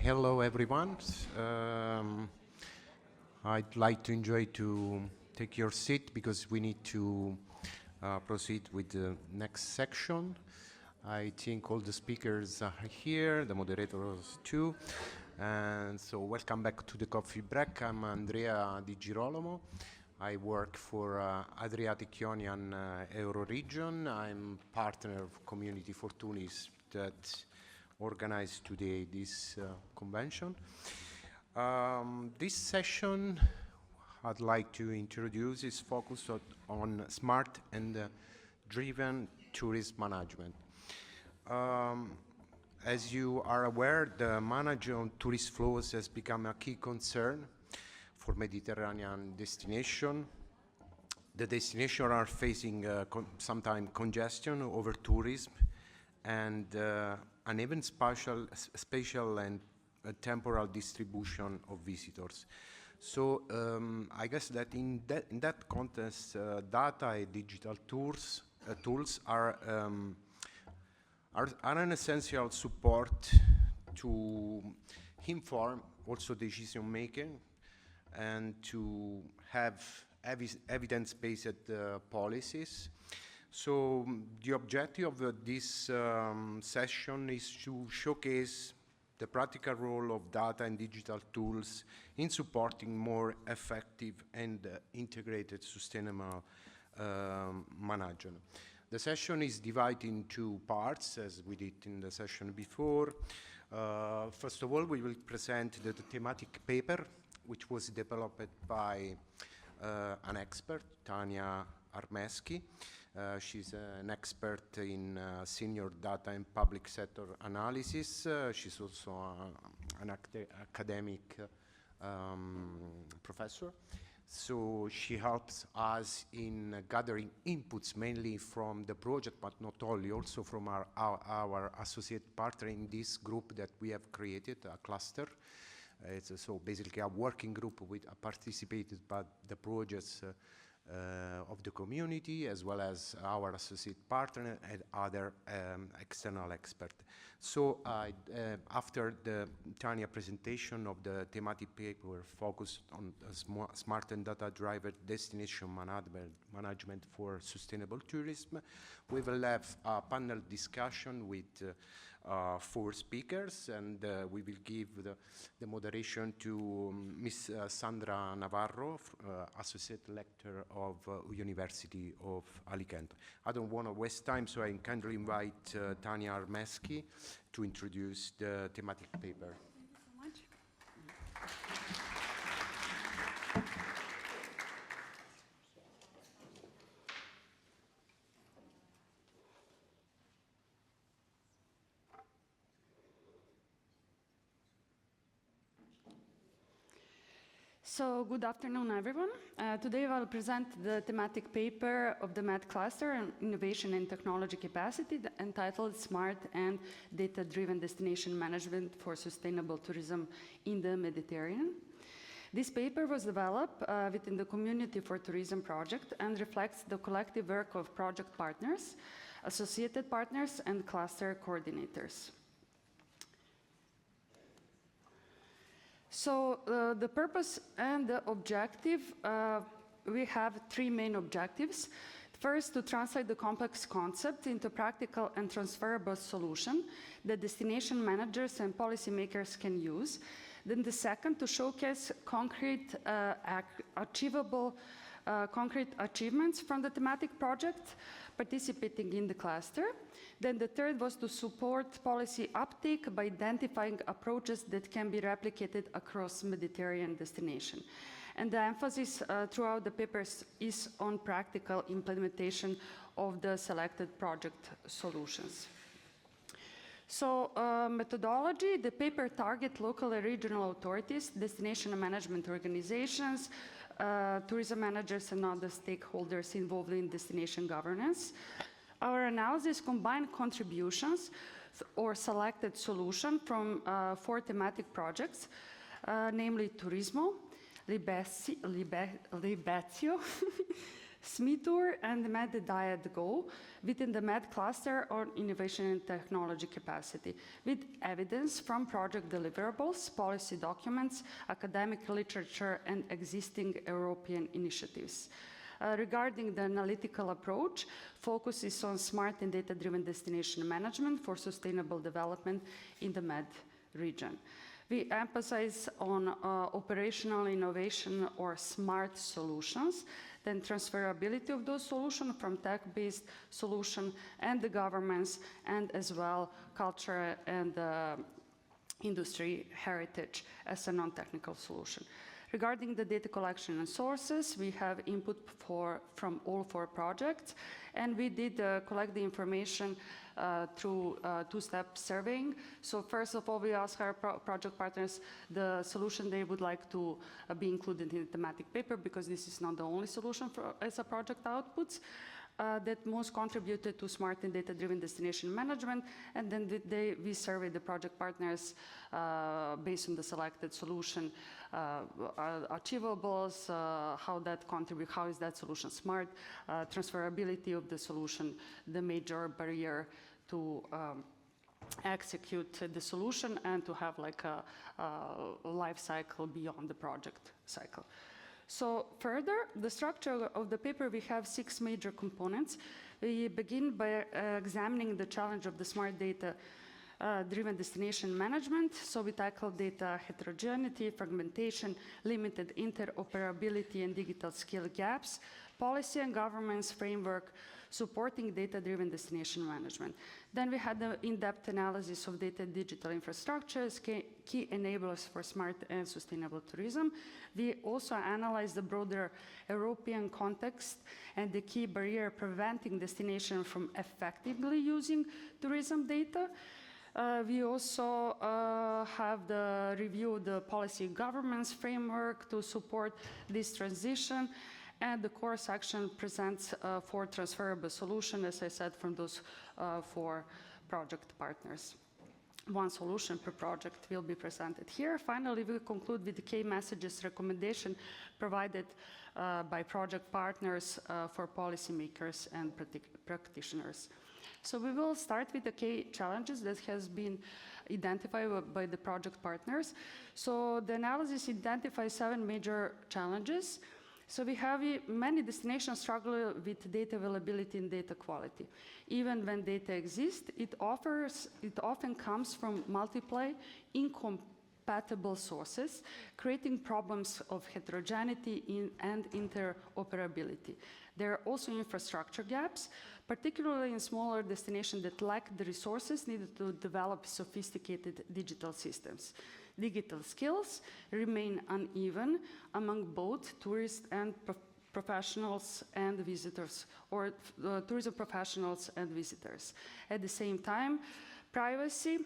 Hello, everyone. I'd like to enjoy to take your seat because we need to proceed with the next section. I think all the speakers are here, the moderators too. And so welcome back to the coffee break. I'm Andrea Di Girolamo. I work for Adriatic Ionian Euroregion. I'm partner of Community Fortunis that organized today this convention. This session I'd like to introduce is focused on smart and driven tourism management. As you are aware, the management of tourist flows has become a key concern for Mediterranean destination. The destinations are facing sometimes congestion over tourism and uneven spatial and temporal distribution of visitors. So I guess that in that context, data and digital tools are an essential support to inform also decision making and to have evidence-based policies. So the objective of this session is to showcase the practical role of data and digital tools in supporting more effective and integrated sustainable management. The session is divided in two parts, as we did in the session before. First of all, we will present the thematic paper, which was developed by an expert, Tania Armeschi. She's an expert in senior data and public sector analysis. She's also an academic professor. So she helps us in gathering inputs mainly from the project, but not only, also from our associate partner in this group that we have created, a cluster. It's so basically a working group with participated by the projects of the community, as well as our associate partner and other external experts. So after the Tania presentation of the thematic paper focused on smart and data-driven destination management for sustainable tourism, we will have a panel discussion with 4 speakers, and we will give the moderation to Ms. Sandra Navarro, Associate Lecturer of University of Alicante. I don't want to waste time, so I kindly invite Tania Armeschi to introduce the thematic paper. Thank you so much. So good afternoon, everyone. Today I'll present the thematic paper of the MED Cluster on Innovation and Technology Capacity entitled Smart and Data-Driven Destination Management for Sustainable Tourism in the Mediterranean. This paper was developed within the Community for Tourism project and reflects the collective work of project partners, associated partners, and cluster coordinators. So the purpose and the objective, we have 3 main objectives. First, to translate the complex concept into practical and transferable solution that destination managers and policymakers can use. Then the second, to showcase concrete achievements from the thematic project participating in the cluster. Then the third was to support policy uptake by identifying approaches that can be replicated across Mediterranean destination. And the emphasis throughout the papers is on practical implementation of the selected project solutions. So methodology, the paper target local and regional authorities, destination management organizations, tourism managers and other stakeholders involved in destination governance. Our analysis combined contributions or selected solution from 4 thematic projects, namely Turismo, Libezio, SMETOR and MED-DIAD Go within the MED cluster on innovation and technology capacity, with evidence from project deliverables, policy documents, academic literature, and existing European initiatives. Regarding the analytical approach, focus is on smart and data-driven destination management for sustainable development in the MED region. We emphasize on operational innovation or smart solutions, then transferability of those solutions from tech-based solution and the governments, and as well culture and industry heritage as a non-technical solution. Regarding the data collection and sources, we have input from all 4 projects, and we did collect the information through two-step surveying. So first of all, we asked our project partners the solution they would like to be included in the thematic paper, because this is not the only solution as a project outputs. That most contributed to smart and data-driven destination management, and then we surveyed the project partners based on the selected solution, achievables, how that contribute, how is that solution smart, transferability of the solution, the major barrier to execute the solution and to have like a life cycle beyond the project cycle. So further, the structure of the paper, we have 6 major components. We begin by examining the challenge of the smart data driven destination management. So we tackle data heterogeneity, fragmentation, limited interoperability and digital skill gaps, policy and governance framework supporting data-driven destination management. Then we had the in-depth analysis of data and digital infrastructures, key enablers for smart and sustainable tourism. We also analyzed the broader European context and the key barrier preventing destination from effectively using tourism data. We also have the review the policy governance framework to support this transition. And the core section presents 4 transferable solutions, as I said, from those 4 project partners. 1 solution per project will be presented here. Finally, we conclude with the key messages recommendation provided by project partners for policymakers and practitioners. So we will start with the key challenges that has been identified by the project partners. So the analysis identifies 7 major challenges. So we have many destinations struggle with data availability and data quality. Even when data exists, it often comes from multiple, incompatible sources, creating problems of heterogeneity and interoperability. There are also infrastructure gaps, particularly in smaller destinations that lack the resources needed to develop sophisticated digital systems. Digital skills remain uneven among both tourists and professionals and visitors, or tourism professionals and visitors. At the same time, privacy,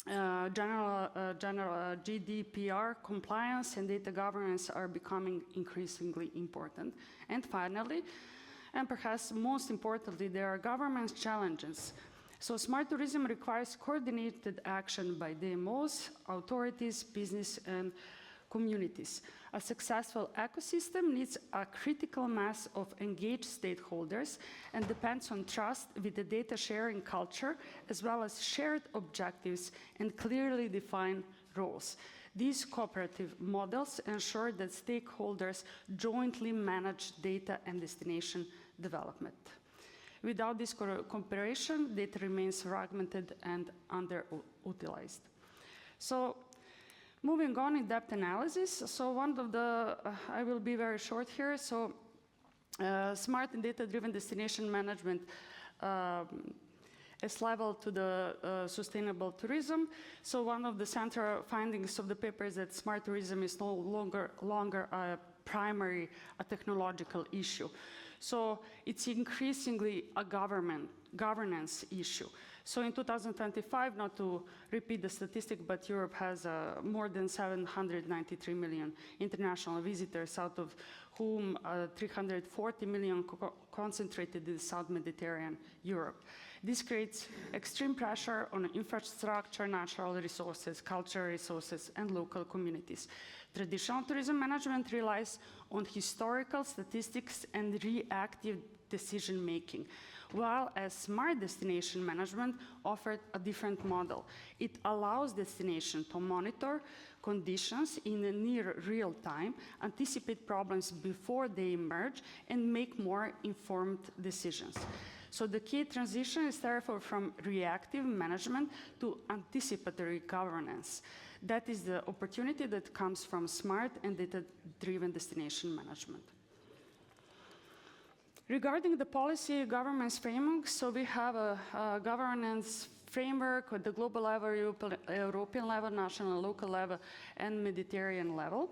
general GDPR compliance and data governance are becoming increasingly important. And finally, and perhaps most importantly, there are governance challenges. So smart tourism requires coordinated action by DMOs, authorities, business, and communities. A successful ecosystem needs a critical mass of engaged stakeholders and depends on trust with the data sharing culture, as well as shared objectives and clearly defined roles. These cooperative models ensure that stakeholders jointly manage data and destination development. Without this cooperation, data remains fragmented and underutilized. So, moving on in depth analysis. So one of the, I will be very short here. So, smart and data-driven destination management is level to the sustainable tourism. So one of the central findings of the paper is that smart tourism is no longer a primary technological issue. So it's increasingly a governance issue. So in 2025, not to repeat the statistic, but Europe has more than 793 million international visitors, out of whom 340 million concentrated in South Mediterranean Europe. This creates extreme pressure on infrastructure, natural resources, cultural resources, and local communities. Traditional tourism management relies on historical statistics and reactive decision-making, while as smart destination management offered a different model. It allows destination to monitor conditions in a near real time, anticipate problems before they emerge, and make more informed decisions. So the key transition is therefore from reactive management to anticipatory governance. That is the opportunity that comes from smart and data-driven destination management. Regarding the policy governance framework, so we have a governance framework at the global level, European level, national, local level, and Mediterranean level.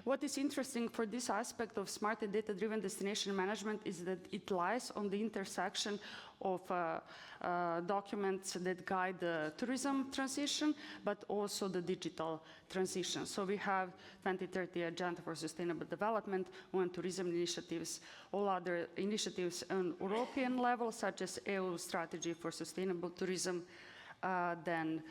What is interesting for this aspect of smart and data-driven destination management is that it lies on the intersection of documents that guide the tourism transition, but also the digital transition. So we have 2030 Agenda for Sustainable Development, UN tourism initiatives, all other initiatives on European level, such as EU Strategy for Sustainable Tourism, then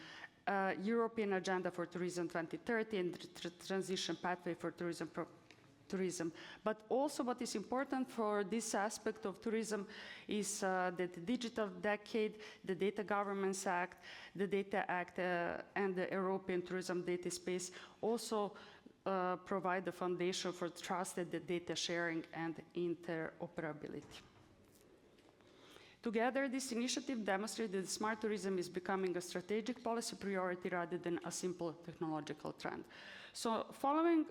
European Agenda for Tourism 2030 and Transition Pathway for Tourism. But also what is important for this aspect of tourism is that the Digital Decade, the Data Governance Act, the Data Act, and the European Tourism Data Space also provide the foundation for trusted data sharing and interoperability. Together, this initiative demonstrates that smart tourism is becoming a strategic policy priority rather than a simple technological trend. So following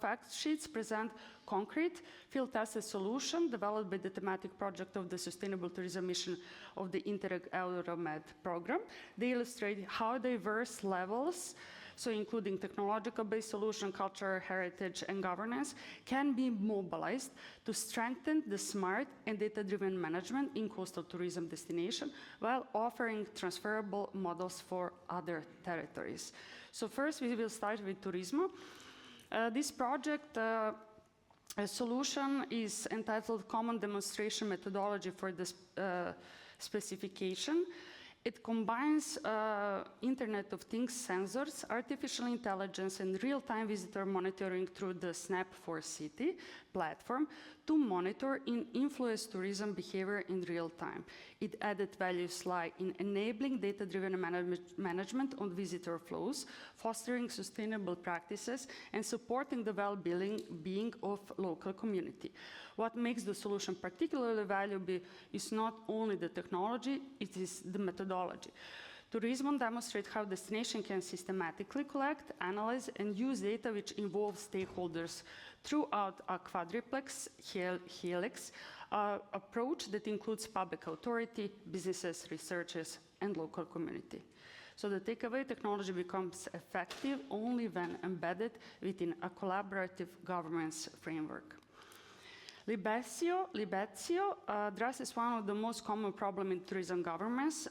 fact sheets present concrete field-tested solution developed by the thematic project of the Sustainable Tourism Mission of the Interreg Euromed program. They illustrate how diverse levels, so including technological-based solution, culture, heritage, and governance, can be mobilized to strengthen the smart and data-driven management in coastal tourism destination while offering transferable models for other territories. So first, we will start with Turismo. This project solution is entitled Common Demonstration Methodology for the Specification. It combines Internet of Things sensors, artificial intelligence, and real-time visitor monitoring through the Snap4City platform to monitor and influence tourism behavior in real time. It added values lie in enabling data-driven management on visitor flows, fostering sustainable practices, and supporting the well-being of local community. What makes the solution particularly valuable is not only the technology, it is the methodology. Turismo demonstrates how destination can systematically collect, analyze, and use data which involves stakeholders throughout a quadruplex helix approach that includes public authority, businesses, researchers, and local community. So the takeaway, technology becomes effective only when embedded within a collaborative governance framework. Libezio addresses one of the most common problems in tourism governments,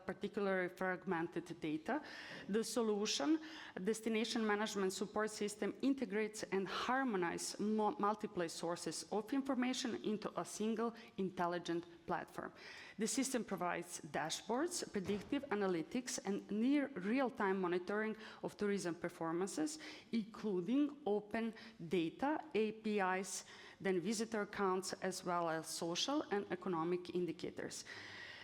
particularly fragmented data. The solution, destination management support system, integrates and harmonizes multiple sources of information into a single intelligent platform. The system provides dashboards, predictive analytics, and near real-time monitoring of tourism performances, including open data, APIs, then visitor counts, as well as social and economic indicators.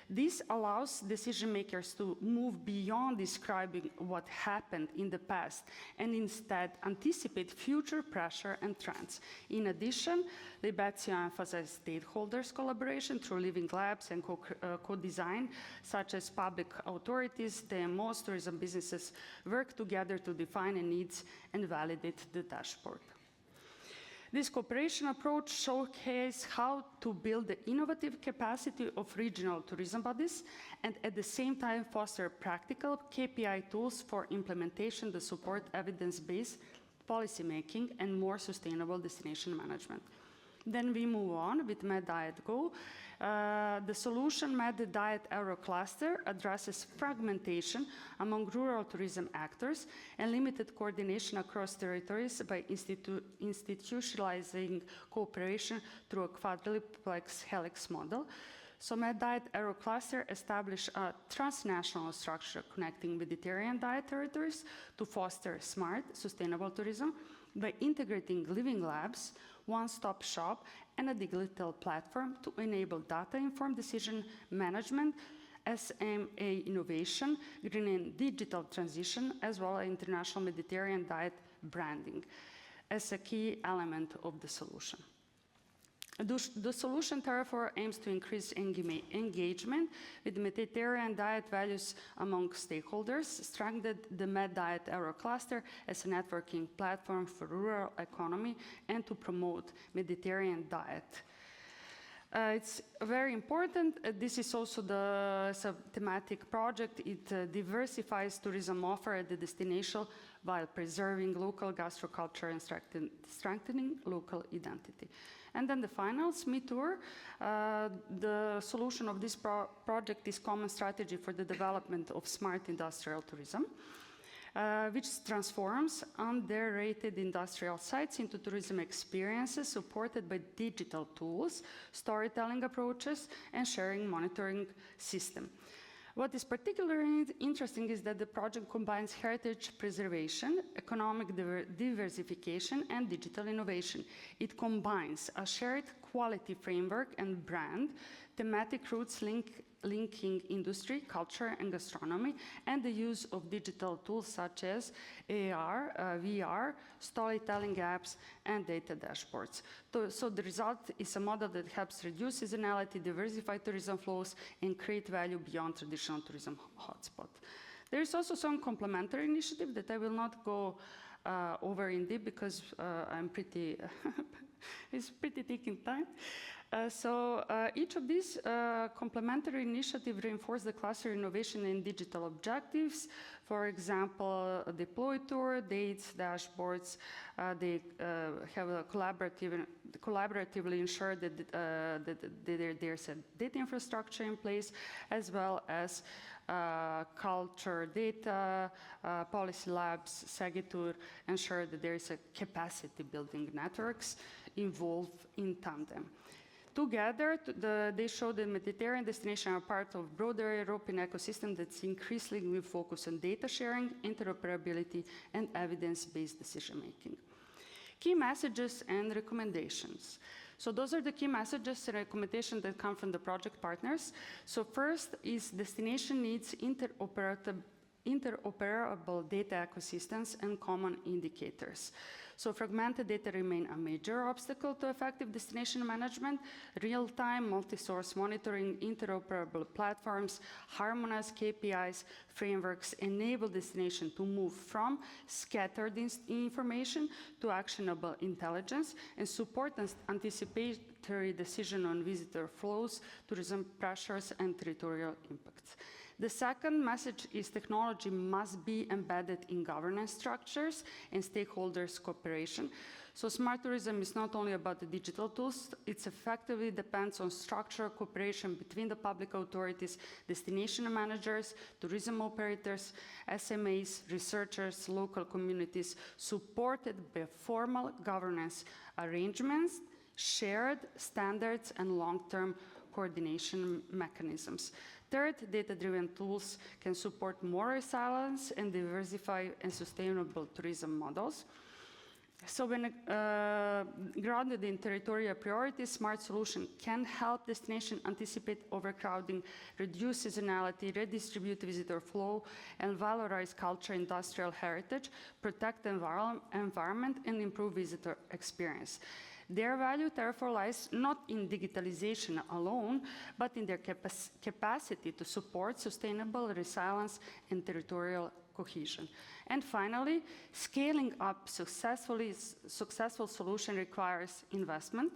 This allows decision makers to move beyond describing what happened in the past and instead anticipate future pressure and trends. In addition, Libezio emphasizes stakeholders' collaboration through living labs and co-design, such as public authorities, TMOs, tourism businesses work together to define the needs and validate the dashboard. This cooperation approach showcases how to build the innovative capacity of regional tourism bodies and at the same time foster practical KPI tools for implementation to support evidence-based policymaking and more sustainable destination management. Then we move on with MedDietGo. The solution MedDiet Eurocluster addresses fragmentation among rural tourism actors and limited coordination across territories by institutionalizing cooperation through a quadruplex helix model. So MedDiet Eurocluster established a transnational structure connecting Mediterranean diet territories to foster smart, sustainable tourism by integrating living labs, one-stop shop, and a digital platform to enable data-informed decision management, SMA innovation, green and digital transition, as well as international Mediterranean diet branding as a key element of the solution. The solution, therefore, aims to increase engagement with Mediterranean diet values among stakeholders, strengthen the MedDiet Eurocluster as a networking platform for rural economy, and to promote Mediterranean diet. It's very important. This is also as a thematic project. It diversifies tourism offer at the destination while preserving local gastroculture and strengthening local identity. And then the final, SME-Tour. The solution of this project is common strategy for the development of smart industrial tourism, which transforms underrated industrial sites into tourism experiences supported by digital tools, storytelling approaches, and sharing monitoring system. What is particularly interesting is that the project combines heritage preservation, economic diversification, and digital innovation. It combines a shared quality framework and brand, thematic routes linking industry, culture, and gastronomy, and the use of digital tools such as AR, VR, storytelling apps, and data dashboards. So the result is a model that helps reduce seasonality, diversify tourism flows, and create value beyond traditional tourism hotspot. There is also some complementary initiative that I will not go over in deep because I'm pretty, it's pretty thick in time. Each of these complementary initiatives reinforce the cluster innovation and digital objectives. For example, Deploy Tour, dates, dashboards, they have a collaboratively ensure that there's a data infrastructure in place, as well as culture data, policy labs, Segitour, ensure that there is a capacity building networks involved in tandem. Together, they show the Mediterranean destination are part of broader European ecosystem that's increasingly focused on data sharing, interoperability, and evidence-based decision-making. Key messages and recommendations. So those are the key messages and recommendations that come from the project partners. So first is destination needs interoperable data ecosystems and common indicators. So fragmented data remain a major obstacle to effective destination management. Real-time, multi-source monitoring, interoperable platforms, harmonized KPIs, frameworks enable destination to move from scattered information to actionable intelligence and support anticipatory decision on visitor flows, tourism pressures, and territorial impacts. The second message is technology must be embedded in governance structures and stakeholders' cooperation. So smart tourism is not only about the digital tools, it effectively depends on structural cooperation between the public authorities, destination managers, tourism operators, SMEs, researchers, local communities, supported by formal governance arrangements, shared standards, and long-term coordination mechanisms. Third, data-driven tools can support more resilience and diversify and sustainable tourism models. So when grounded in territorial priorities, smart solution can help destination anticipate overcrowding, reduce seasonality, redistribute visitor flow, and valorize culture, industrial heritage, protect the environment, and improve visitor experience. Their value, therefore, lies not in digitalization alone, but in their capacity to support sustainable resilience and territorial cohesion. And finally, scaling up successful solution requires investment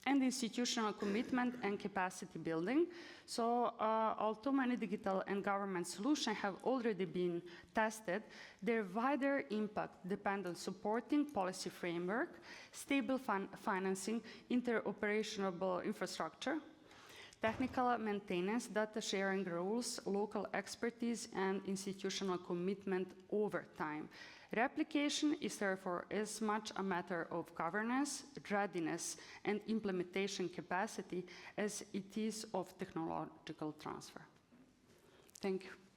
and institutional commitment and capacity building. So although many digital and government solutions have already been tested, their wider impact depends on supporting policy framework, stable financing, interoperable infrastructure, technical maintenance, data sharing rules, local expertise, and institutional commitment over time. Replication is therefore as much a matter of governance, readiness, and implementation capacity as it is of technological transfer. Thank you.